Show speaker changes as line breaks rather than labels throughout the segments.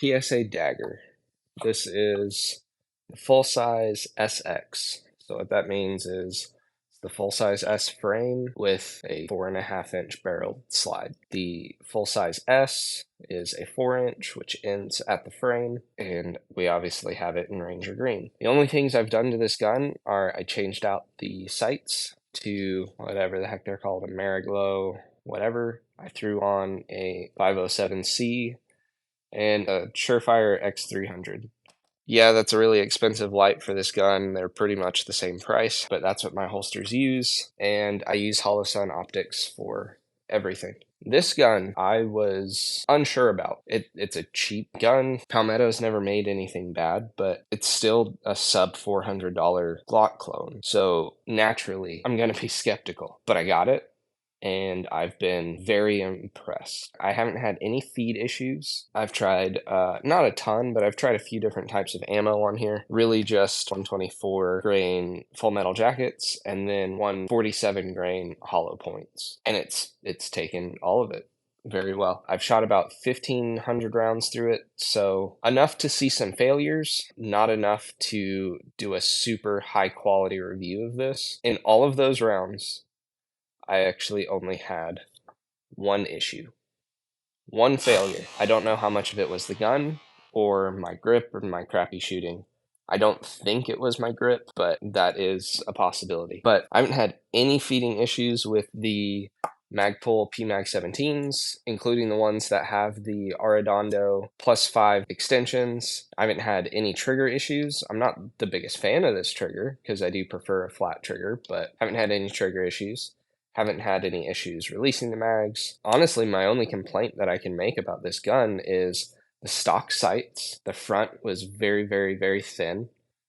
PSA Dagger. This is the full-size SX. So what that means is the full-size S frame with a 4.5-inch barrel slide. The full-size S is a 4-inch, which ends at the frame, and we obviously have it in Ranger Green. The only things I've done to this gun are I changed out the sights to whatever the heck they're called, a Mariglow, whatever. I threw on a 507C and a Surefire X300. Yeah, that's a really expensive light for this gun. They're pretty much the same price, but that's what my holsters use, and I use Holosun optics for everything. This gun, I was unsure about. It's a cheap gun. Palmetto's never made anything bad, but it's still a sub $400 Glock clone. So naturally, I'm going to be skeptical, but I got it, and I've been very impressed. I haven't had any feed issues. I've tried, not a ton, but I've tried a few different types of ammo on here. Really just 124 grain full metal jackets and then 147 grain hollow points. And it's taken all of it very well. I've shot about 1,500 rounds through it, so enough to see some failures, not enough to do a super high quality review of this. In all of those rounds, I actually only had one issue, one failure. I don't know how much of it was the gun or my grip or my crappy shooting. I don't think it was my grip, but that is a possibility. But I haven't had any feeding issues with the Magpul PMag 17s, including the ones that have the Arredondo +5 extensions. I haven't had any trigger issues. I'm not the biggest fan of this trigger because I do prefer a flat trigger, but I haven't had any trigger issues. Haven't had any issues releasing the mags. Honestly, my only complaint that I can make about this gun is the stock sights. The front was very, very, very thin.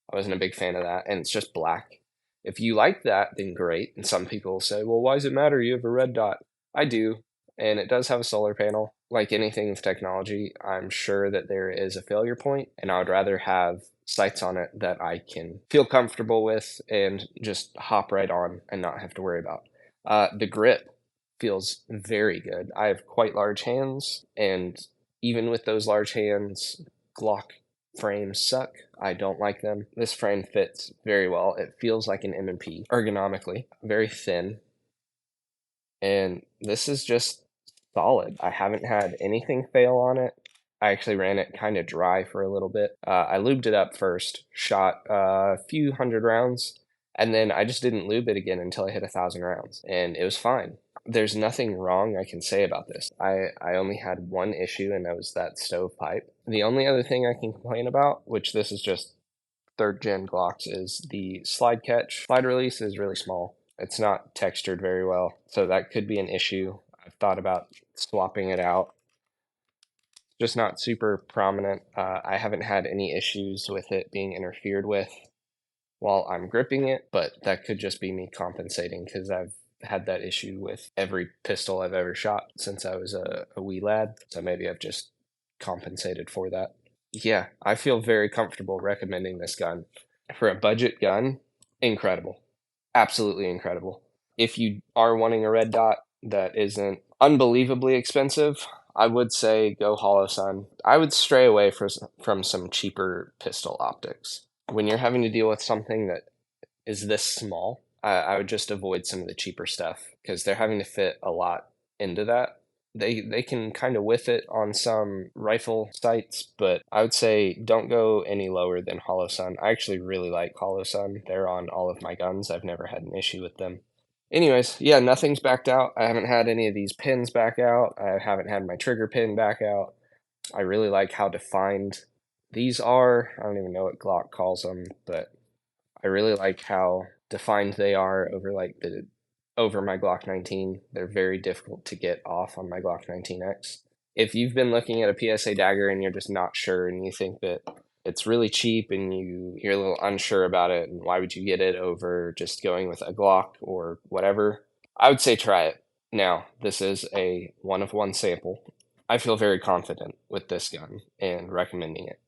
I wasn't a big fan of that, and it's just black. If you like that, then great. And some people say, well, why does it matter? You have a red dot. I do, and it does have a solar panel. Like anything with technology, I'm sure that there is a failure point, and I would rather have sights on it that I can feel comfortable with and just hop right on and not have to worry about. The grip feels very good. I have quite large hands, and even with those large hands, Glock frames suck. I don't like them. This frame fits very well. It feels like an M&P ergonomically, very thin, and this is just solid. I haven't had anything fail on it. I actually ran it kind of dry for a little bit. I lubed it up first, shot a few hundred rounds, and then I just didn't lube it again until I hit 1,000 rounds, and it was fine. There's nothing wrong I can say about this. I only had one issue, and that was that stovepipe. The only other thing I can complain about, which this is just 3rd gen Glocks, is the slide catch. Slide release is really small. It's not textured very well, so that could be an issue. I've thought about swapping it out. Just not super prominent. I haven't had any issues with it being interfered with while I'm gripping it, but that could just be me compensating because I've had that issue with every pistol I've ever shot since I was a wee lad, so maybe I've just compensated for that. Yeah, I feel very comfortable recommending this gun. For a budget gun, incredible. Absolutely incredible. If you are wanting a red dot that isn't unbelievably expensive, I would say go Holosun. I would stray away from some cheaper pistol optics. When you're having to deal with something that is this small, I would just avoid some of the cheaper stuff because they're having to fit a lot into that. They can kind of whiff it on some rifle sights, but I would say don't go any lower than Holosun. I actually really like Holosun. They're on all of my guns. I've never had an issue with them. Anyways, yeah, nothing's backed out. I haven't had any of these pins back out. I haven't had my trigger pin back out. I really like how defined these are. I don't even know what Glock calls them, but I really like how defined they are over my Glock 19. They're very difficult to get off on my Glock 19X. If you've been looking at a PSA Dagger and you're just not sure and you think that it's really cheap and you're a little unsure about it and why would you get it over just going with a Glock or whatever, I would say try it. Now, this is a one-of-one sample. I feel very confident with this gun and recommending it.